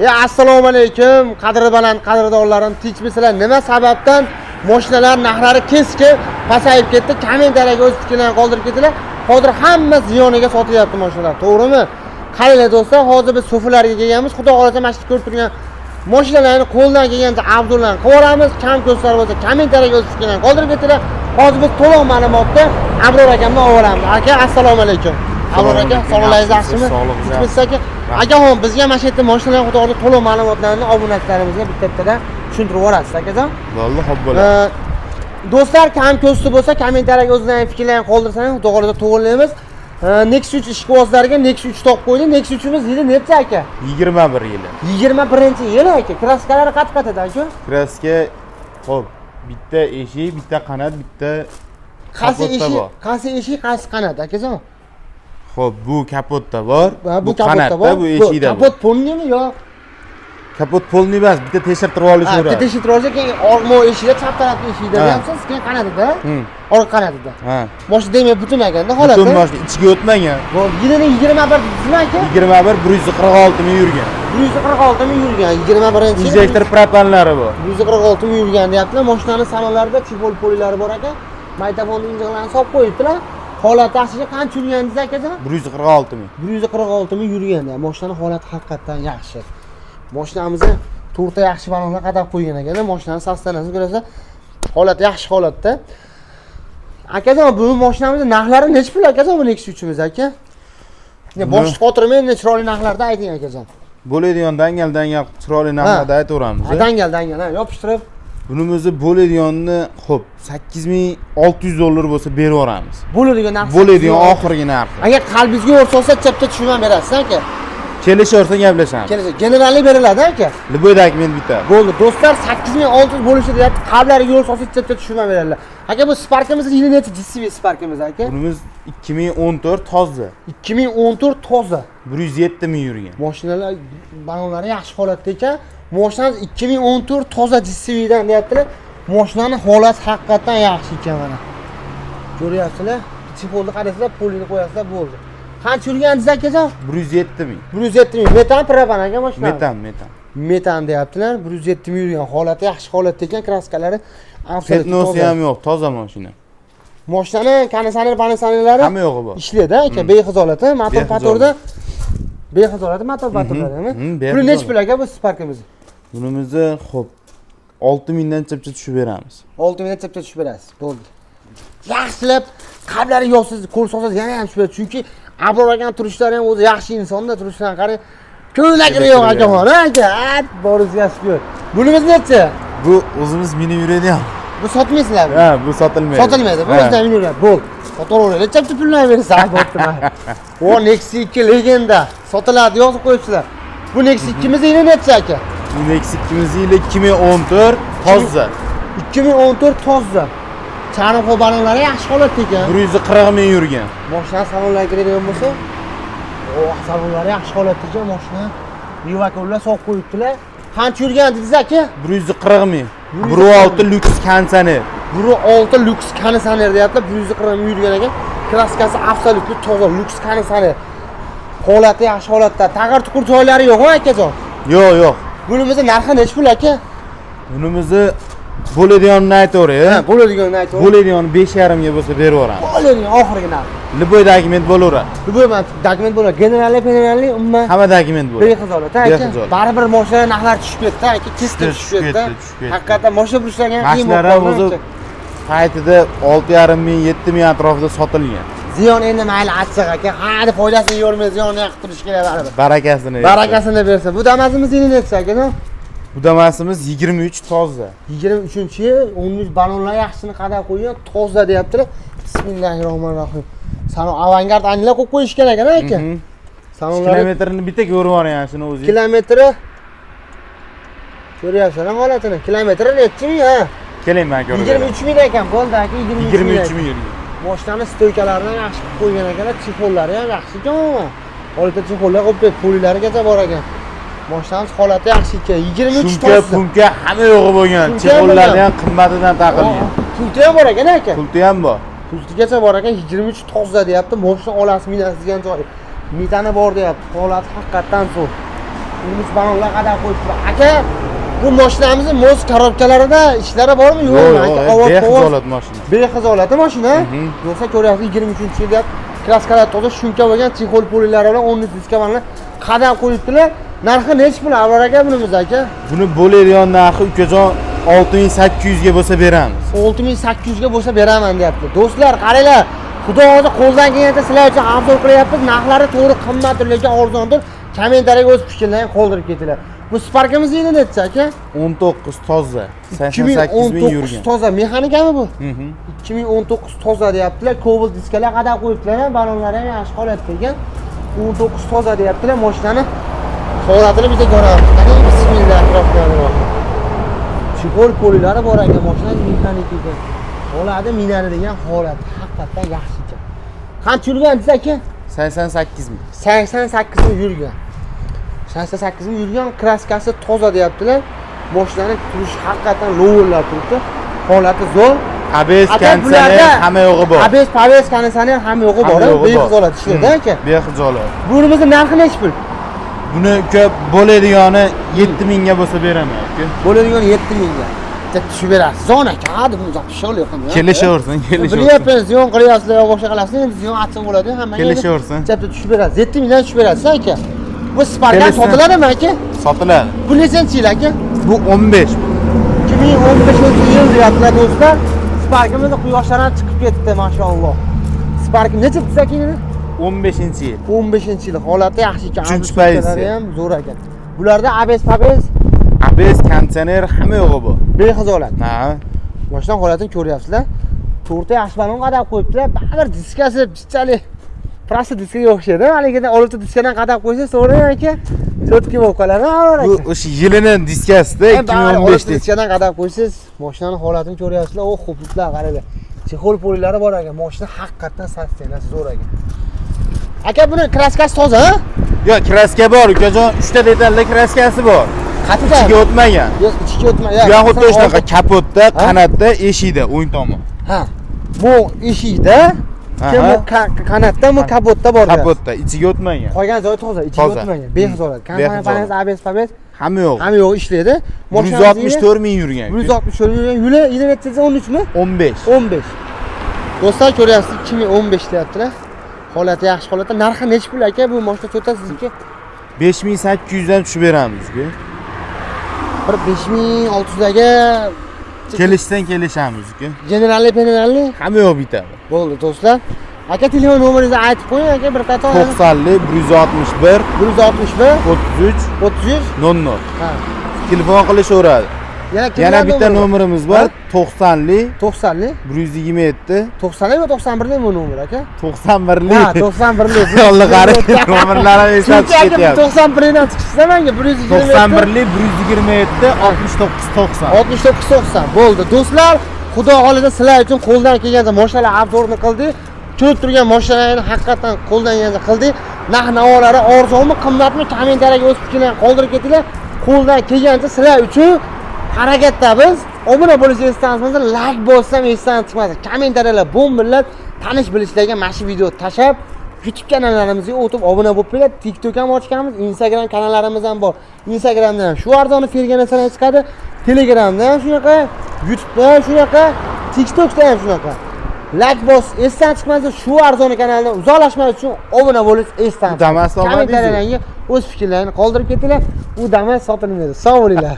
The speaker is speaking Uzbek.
Assalomu alaykum, qadri baland qadrdonlarim, tinchmisizlar? Nima sababdan mashinalar narxlari keskin pasayib ketdi? Kommentariyaga o'z fikrlaringizni qoldirib ketinglar. Hozir hamma ziyoniga sotyapti mashinalar, to'g'rimi? Qaranglar do'stlar, hozir biz so'filarga kelganmiz. Xudo xolasa mana shu ko'rib turgan mashinalarni qo'ldan kelgancha obzorlarni qilib kam ko'rslar bo'lsa kommentariyaga o'z fikrlaringizni qoldirib ketinglar. Hozir biz to'liq ma'lumotni Abror akamdan olamiz. Aka, assalomu alaykum. Abror aka, sog'lig'ingiz yaxshimi? Tinchmisiz aka? Akaxon, bizga mana shu yerda mashinalar haqida to'liq ma'lumotlarni obunachilarimizga bitta-bittadan tushuntirib yuborasiz, akajon. Valloh, xo'p bo'ladi. Do'stlar, kam ko'sti bo'lsa kommentariyaga o'zlaringiz fikrlaringizni qoldirsangiz, xudo xolasa to'g'rilaymiz. Nexus 3 ishqibozlarga Nexus 3 topib qo'ydik. Nexus 3imiz yili necha aka? 21 yili. 21-yili aka. Kraskalari qat-qatada aka? Kraska xo'p, bitta eshik, bitta qanot, bitta qaysi eshik, qaysi qanot akajon? Xo'p, bu kapotda bor. Bu kapotda bor. Bu eshikda. Kapot polnimi yo? Kapot polni emas, bitta tekshirtirib olish kerak. Bitta tekshirtirib olish keyin orqa eshikda, chap tarafdagi eshikda deyapsiz, keyin qanotida. Orqa qanotida. Ha. Mashina demak butun ekanda holati. Butun mashina ichiga o'tmagan. Bu yilining 21 nima aka? 21 146 ming yurgan. 146 ming yurgan, 21-yil. Injektor propanlari bor. 146 ming yurgan deyaptilar. Mashinaning salonlarida chipol polilari bor ekan. Maytafonni injiqlarini solib qo'yibdilar. Holati yaxshi, qancha yurganingiz akajon? 146 ming. 146 ming yurgan. Mashinaning holati haqiqatan yaxshi. Mashinamizni to'rtta yaxshi balonlar qadab qo'ygan ekan. Mashinaning sostanasini ko'rasiz, holati yaxshi holatda. Akajon, bu mashinamizning narxlari necha pul akajon, bu Nexus 3imiz aka? Boshqa qotirmaydi, chiroyli narxlarda ayting akajon. Bo'ladigan dangal chiroyli narxlarda aytaveramiz. Dangal, ha, yopishtirib. Bunimizni bo'ladiganni, xo'p, 8600 dollar bo'lsa berib yuboramiz. Bo'ladigan narx. Bo'ladigan oxirgi narx. Agar qalbingizga o'rsa olsa, chapcha tushunman berasiz aka. Kelishaversa gaplashamiz. Generallik beriladi aka. Liboydagi men bitta. Bo'ldi. Do'stlar, 8600 bo'lishi deyapti. Qablariga yo'l solsa, chapcha tushunman beradilar. Aka, bu Sparkimiz yili necha GSV Sparkimiz aka? Bunimiz 2014 toza. 2014 toza. 107 ming yurgan. Mashinalar balonlari yaxshi holatda ekan. Mashinamiz 2014 toza GSVdan deyaptilar. Mashinaning holati haqiqatan yaxshi ekan mana. Ko'ryapsizlar? Chipolni qarasizlar, polini qo'yasizlar, bo'ldi. Qancha yurganingiz akajon? 107 ming. 107 ming. Metan propan aka mashina. Metan. Metan deyaptilar. 107 ming yurgan. Holati yaxshi holatda ekan, kraskalari absolyut toza. Fetnosi ham yo'q, toza mashina. Mashinaning konditsioner, panelsanalari hamma yo'g'i bor. Ishlaydi aka, bexizolat, motor patorda bexizolat, motor patorlarimi? Puli necha pul aka bu Sparkimiz? Bunimizni xo'p 6000 dan chapcha tushib beramiz. 6000 dan chapcha tushib berasiz. Bo'ldi. Yaxshilab qablari yo'qsiz, ko'rsangiz yana ham tushib beradi. Chunki Abror aka turishlari ham o'zi yaxshi insonda, turishlaridan qarang. Ko'ylagi yo'q akaxon, aka. Boringiz yaxshi. Bunimiz necha? Bu o'zimiz minib yuradigan. Bu sotmaysizlarmi? Ha, bu sotilmaydi. Sotilmaydi. Bu o'zidan minib yuradi. Bo'l. Sotaveradi. Chapcha pulni berasiz, bo'ptimi? O Nexus 2 legenda. Sotiladi, yozib qo'yibsizlar. Bu Nexus 2miz yili necha aka? Bu Nexus 2miz yili 2014 toza. 2014 toza. Charxo balonlari yaxshi holatda ekan. 140 ming yurgan. Mashina salonlariga kiradigan bo'lsa, salonlari yaxshi holatda ekan, mashina livakollar so'q qo'yibdilar. Qancha yurgan dedingiz aka? 140 ming. 1.6 lyuks konditsioner. 1.6 lyuks konditsioner deyaptilar, 140 ming yurgan ekan. Kraskasi absolyut toza, lyuks konditsioner. Holati yaxshi holatda. Tag'ir-tuqur joylari yo'qmi akajon? Yo'q. Bunimizning narxi necha pul aka? Bunimizni bo'ladiganini aytaveray. Ha, bo'ladiganini aytaver. Bo'ladigan 5.5 ga bo'lsa berib yuboramiz. Bo'ladigan oxirgi narx. Liboy dokument bo'laveradi. Liboy dokument bo'ladi. Generallik, umuman hamma dokument bo'ladi. Bexizolat aka. Baribir mashina narxlari tushib ketdi aka, keskin tushib ketdi. Haqiqatan mashina burishlagan qiyin bo'ldi. Mashinalar o'zi paytida 6.5 ming, 7 ming atrofida sotilgan. Ziyon endi mayli achchiq aka. Hadi foydasini yo'rmay ziyonni yoqib turish kerak baribir. Barakasini bersa. Bu damasimiz yili necha aka? Bu damasimiz 23 toza. 23-yil 13 balonlar yaxshini qadab qo'ygan, toza deyaptilar. Bismillahirrohmanirrohim. Salon avangard anglab qo'yib qo'yish kerak aka. Salonlar kilometrini bitta ko'rib oling shuni o'zingiz. Kilometri ko'ryapsizlar holatini. Kilometri necha ming ha? Keling men ko'raman. 23 ming ekan, bo'ldi aka, 23 ming yurgan. Mashinaning stoykalarini yaxshi qilib qo'ygan ekanlar, chipollari ham yaxshi ekan. Holda chipollar qo'yib, polilarigacha bor ekan. Mashinamiz holati yaxshi ekan. 23 toza. Punka hamma yo'g'i bo'lgan. Chipollarni ham qimmatidan taqilgan. Pulti ham bor ekan aka. Pulti ham bor. Pultigacha bor ekan, 23 toza deyapti. Mashina olasiz minasiz degan joy. Metani bor deyapti. Holati haqiqatan zo'r. Yunus balonlar qadar qo'yibdilar. Aka, bu mashinamizni moz korobkalarida ishlari bormi, yo'qmi? Aka, bexizolat mashina. Bexizolat mashina. Yo'qsa ko'ryapsiz 23-yilda kraskalar toza shunka bo'lgan chexol polilari bilan 10 diska bilan qadam qo'yibdilar. Narxi nechi pul Abror aka bunimiz aka? Buni bo'ladigan narxi ukajon 6800 ga bo'lsa beramiz. 6800 ga bo'lsa beraman deyapti. Do'stlar, qaranglar. Xudo o'zi qo'ldan kelgancha sizlar uchun arzon qilyapmiz. Narxlari to'g'ri qimmatdir, lekin arzondir. Kommentariyaga o'z fikrlaringizni qoldirib ketinglar. Bu Sparkimiz yili necha aka? 19 toza. 88000 yurgan. Toza mexanikami bu? 2019 toza deyaptilar. Cobalt diskalar qadar qo'yibdilar, balonlari ham yaxshi holatda ekan. 19 toza deyaptilar. Mashinani holatini bitta ko'ramiz. Bismillahirrohmanirrohim. Chexol polilari bor ekan, mashina mexanik ekan. Holati minadi degan holat haqiqatan yaxshi ekan. Qancha yurgan siz aka? 88000. 88 yurgan. 88 yurgan, kraskasi toza deyaptilar. Mashinaning turishi haqiqatan lo'llar turibdi. Holati zo'r. ABS konditsioner hamma yo'g'i bor. ABS konditsioner hamma yo'g'i bor. Bexizolat ishlaydi aka. Bexizolat. Bunimizni narxi nechi pul? Buni ko'p bo'ladigani 7000 ga bo'lsa beraman aka. Bo'ladigani 7000 ga. Tushib berasiz. Zon aka, hadi buni zapishol yo'qmi? Kelishaversin, kelishaversin. Bilyapsiz, ziyon qilyapsizlar, boshqa qilasizlar, endi ziyon atsa bo'ladi, hammaga. Kelishaversin. Chapda tushib berasiz. 7000 dan tushib berasiz aka. Bu Sparkdan sotiladimi aka? Sotiladi. Bu nechanchi yil aka? Bu 15. 2015-yil deyaptilar do'stlar. Sparkimizning quyoshlaridan chiqib ketdi, maşalloh. Spark necha desakinini? 15-yil. 15-yil. Holati yaxshi ekan. Uchinchi pozitsiya ham zo'r ekan. Bularda ABS konditsioner hamma yo'g'i bor. Bexizolat. Ha. Mashina holatini ko'ryapsizlar. To'rtta yaxshi balon qadab qo'yibdilar. Baribir diskasi pichchali. Prosta diskaga o'xshaydi. Haligida olti diskadan qadab qo'ysa, so'rang aka. Cho'tki bo'lib qoladi. Bu o'sha yilini diskasida 2015 diskadan qadab qo'ysiz, mashinaning holatini ko'ryapsizlar. O, xo'pliklar qaranglar. Chexol polilari bor ekan. Mashina haqiqatan saftenasi zo'r ekan. Aka, buni kraskasi toza, ha? Yo'q, kraska bor, ukajon. 3 ta detalda kraskasi bor. Qatida? Ichiga o'tmagan. Yo'q, ichiga o'tmagan. Bu ham xuddi shunaqa kapotda, qanotda, eshikda, o'ng tomon. Ha. Bu eshikda, qanotda, bu kapotda bor. Kapotda, ichiga o'tmagan. Qolgan joyi toza, ichiga o'tmagan. Bexizolat. Kompaniya ABS hamma yo'q. Hamma yo'q ishlaydi. 164 ming yurgan. 164 ming yurgan. Yuli yili nechasi? 13 mi? 15. 15. Do'stlar, ko'ryapsiz, 2015 deyaptilar. Holati yaxshi holatda. Narxi necha pul aka bu mashina to'ta sizniki? 5800 dan tushib beramiz-ku. Bir 5600 daga kelishdan kelishamiz-ku. Generalli hamma yo'q bitadi. Bo'ldi do'stlar. Aka, telefon nomeringizni aytib qo'ying aka, bir qator. 90 161 33 00. Ha. Telefon qilishaveradi. Yana bitta nomerimiz bor, 90 127 90 va 91 bu nomer aka. 91 Ha, 91. Yo'lni qarang, nomerlarni eslatib ketyapti. 91 dan chiqishsa menga 127 127 69 90. 69-90. Bo'ldi. Do'stlar, xudo xolida sizlar uchun qo'ldan kelgancha mashinalar obzorini qildik. Ko'rib turgan mashinalarni haqiqatan qo'ldan kelgancha qildik. Narx-navolari arzonmi, qimmatmi? Kommentariyaga o'z fikrlaringizni qoldirib ketinglar. Qo'ldan kelgancha sizlar uchun harakatda biz. Obuna bo'lishingizni istaymiz, like bossam esdan chiqmasin. Kommentariyalar bu millat tanish bilishlarga mana shu video tashab, YouTube kanallarimizga o'tib obuna bo'lib qo'yinglar. TikTok ham ochganmiz, Instagram kanallarimiz ham bor. Instagramda ham shu arzoni fergan narsalar chiqadi. Telegramda ham shunaqa, YouTubeda ham shunaqa, TikTokda ham shunaqa. Like boss esdan chiqmasin, shu arzoni kanaldan uzoqlashmas uchun obuna bo'lish esdan. Damas kommentariyalarga o'z fikrlaringizni qoldirib ketinglar. U Damas sotilmaydi. Sog' bo'linglar.